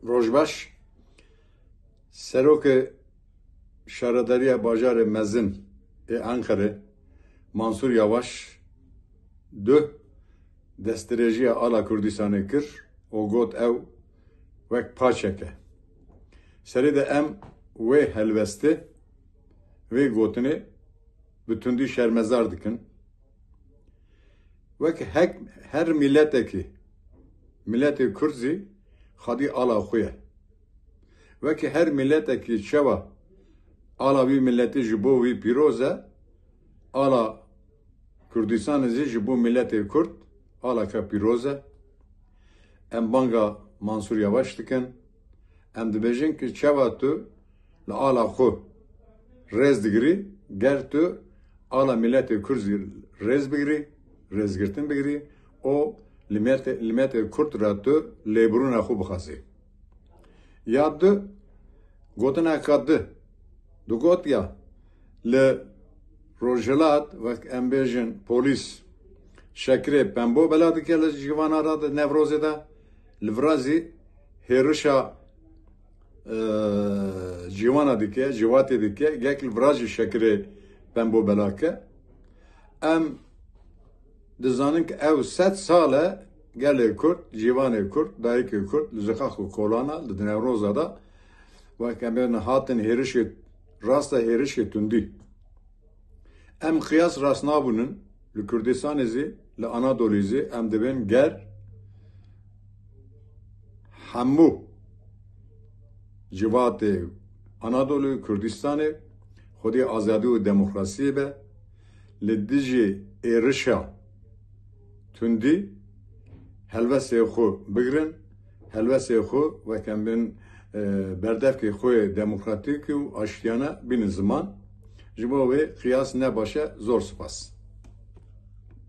Rojbaş, Serok Şaradariya Bajar Mezin Ankara, Mansur Yavaş, desterejiya ala Kurdistanê kir, û got ew wek paçek e. Serê de em wê helwestê, wê gotinê bi tundî şermezar dikin. Wek her milletekî, milletê Kurd zî xwedî ala xwe ye. Wekî her milletekî çawa ala wî milletê ji bo wî pîroz e, ala Kurdistanê zî ji bo milletê Kurd alaka pîroz e. Em banga Mansur Yavaş dikin. Em dibêjin ki çawa tu li ala xwe rêz digirî, ger tu ala milletê Kurd zî rêz bigirî, rêzgirtin bigirî, û li milletê Kurd re tu lêbirûna xwe bixwazî. Ya du gotineka du got ya li Rojhilat wek em bêjin polîs şekirê pembo bela dike li civana ra de Nevrozê de, li vira zî hêrişa civana dike, civatê dike, gek li vira jî şekirê pembo bela ke. Em dizanin ki ew 100 sal e gelê Kurd, civanê Kurd, dayîkê Kurd li Zixax Kolana li Newroza da wek em bêjin hatin hêrişê rasta hêrişê tundî. Em qiyas rast nabûnin li Kurdistanê zî, li Anadolû zî em dibin ger hemû civatê Anadolû Kurdistanê xwedî azadî û demokrasiyê be, li dijî êrişa tundî helwestê xwe bigirin, helwestê xwe wek em bin berdevkê xwe demokratîk û aştiyane bînin ziman. Ji bo wê qiyas ne baş e, zor spas.